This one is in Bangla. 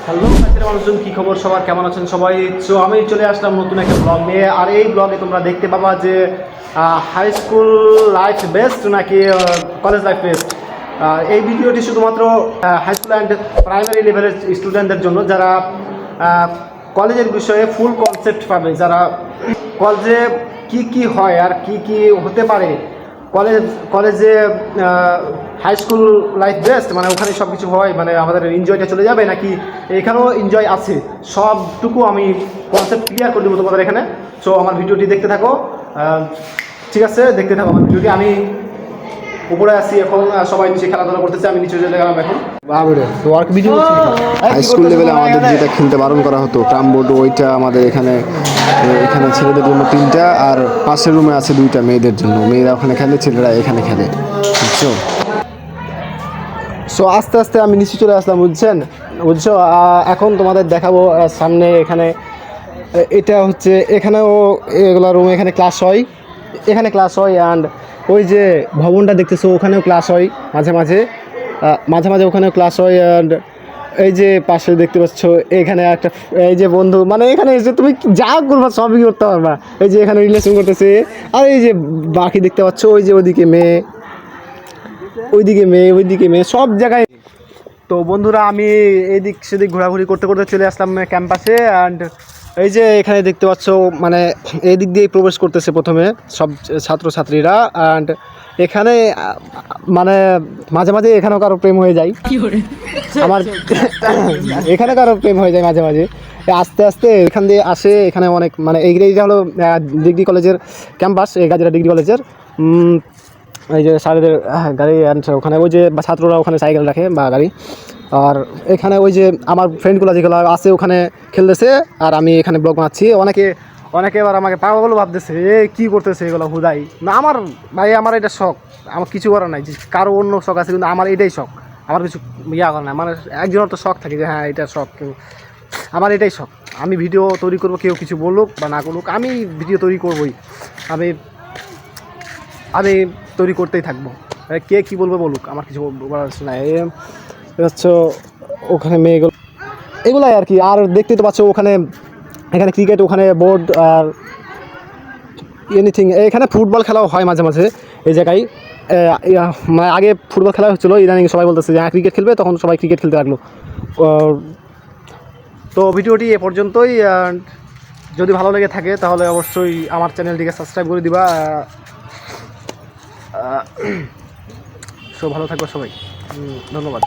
হ্যালো মানুষজন, কি খবর সবার, কেমন আছেন সবাই? সো আমি চলে আসলাম নতুন একটা ব্লগ নিয়ে। আর এই ব্লগে তোমরা দেখতে পাবা যে হাই স্কুল লাইফ বেস্ট নাকি কলেজ লাইফ বেস্ট। এই ভিডিওটি শুধুমাত্র হাই স্কুল অ্যান্ড প্রাইমারি লেভেলের স্টুডেন্টদের জন্য, যারা কলেজের বিষয়ে ফুল কনসেপ্ট পাবে, যারা কলেজে কি কি হয় আর কি কি হতে পারে, কলেজে হাই স্কুল লাইফ বেস্ট মানে ওখানে সব কিছু হয়, মানে আমাদের এনজয়টা চলে যাবে নাকি এখানেও এনজয় আছে, সবটুকু আমি কনসেপ্ট ক্লিয়ার করে দেবো তোমাদের এখানে। সো আমার ভিডিওটি দেখতে থাকো, ঠিক আছে? দেখতে থাকো আমার ভিডিওটি। আমি উপরে আসি এখন, সবাই নিচে খেলাধুলা করতেছে, আমি নিচে চলে গেলাম এখন। হাই স্কুল লেভেলে আমাদের যেটা খেলতে বারণ করা হতো ট্রাম বোর্ড, ওইটা আমাদের এখানে এখানে ছেলেদের জন্য 3টা আর পাশের রুমে আছে 2টা মেয়েদের জন্য। মেয়েরা ওখানে খেলে, ছেলেরা এখানে খেলে, বুঝছো? সো আস্তে আস্তে আমি নিচে চলে আসলাম, বুঝছো? এখন তোমাদের দেখাবো সামনে এখানে, এটা হচ্ছে এখানেও এগুলো রুম, এখানে ক্লাস হয়, অ্যান্ড ওই যে ভবনটা দেখতেছো ওখানেও ক্লাস হয় মাঝে মাঝে, ওখানেও ক্লাস হয়। অ্যান্ড এই যে পাশে দেখতে পাচ্ছ এখানে একটা, এই যে বন্ধু, মানে এখানে এসে তুমি যা করবা সবই করতে পারবা। এই যে এখানে রিলেশন করতেছে, আর এই যে বাকি দেখতে পাচ্ছ ওই যে ওইদিকে মেয়ে সব জায়গায়। তো বন্ধুরা, আমি এদিক সেদিক ঘোরাঘুরি করতে করতে চলে আসলাম ক্যাম্পাসে। অ্যান্ড এই যে এখানে দেখতে পাচ্ছ, মানে এই দিক দিয়েই প্রবেশ করতেছে প্রথমে সব ছাত্রছাত্রীরা। অ্যান্ড এখানে মানে মাঝে মাঝে এখানেও কারো প্রেম হয়ে যায়, আমার এখানে কারো প্রেম হয়ে যায় মাঝে মাঝে। আস্তে আস্তে এখান দিয়ে আসে, এখানে অনেক, মানে এইটা হলো ডিগ্রি কলেজের ক্যাম্পাস, এই গাজীরা ডিগ্রি কলেজের। এই যে স্যারেদের গাড়ি, ওখানে ওই যে ছাত্ররা ওখানে সাইকেল রাখে বা গাড়ি। আর এখানে ওই যে আমার ফ্রেন্ডগুলো যেগুলো আছে ওখানে খেলতেছে, আর আমি এখানে ব্লগ বানাচ্ছি। অনেকে এবার আমাকে পাগল ভাবতেছে, কী করতেছে এগুলো হুদাই না। আমার এটা শখ, আমার কিছু করার নাই। যে কারো অন্য শখ আছে, কিন্তু আমার এটাই শখ, আমার কিছু করার নাই। মানে একজনের তো শখ থাকে যে হ্যাঁ এটা শখ, কিন্তু আমার এটাই শখ। আমি ভিডিও তৈরি করবো, কেউ কিছু বলুক বা না করুক, আমি ভিডিও তৈরি করবোই। আমি তৈরি করতেই থাকবো, কে কী বলবে বলুক, আমার কিছু বলার না। হচ্ছে ওখানে মেয়েগুলো এগুলাই আর কি। আর দেখতে তো পাচ্ছ এখানে ক্রিকেট, ওখানে বোর্ড, আর এনিথিং। এখানে ফুটবল খেলাও হয় মাঝে মাঝে এই জায়গায়। মানে আগে ফুটবল খেলা হচ্ছিলো, ইদানিং সবাই বলতেছে যে হ্যাঁ ক্রিকেট খেলবে, তখন সবাই ক্রিকেট খেলতে লাগলো। তো ভিডিওটি এ পর্যন্তই। যদি ভালো লেগে থাকে তাহলে অবশ্যই আমার চ্যানেলটিকে সাবস্ক্রাইব করে দিবা। সো ভালো থাকবে সবাই, ধন্যবাদ।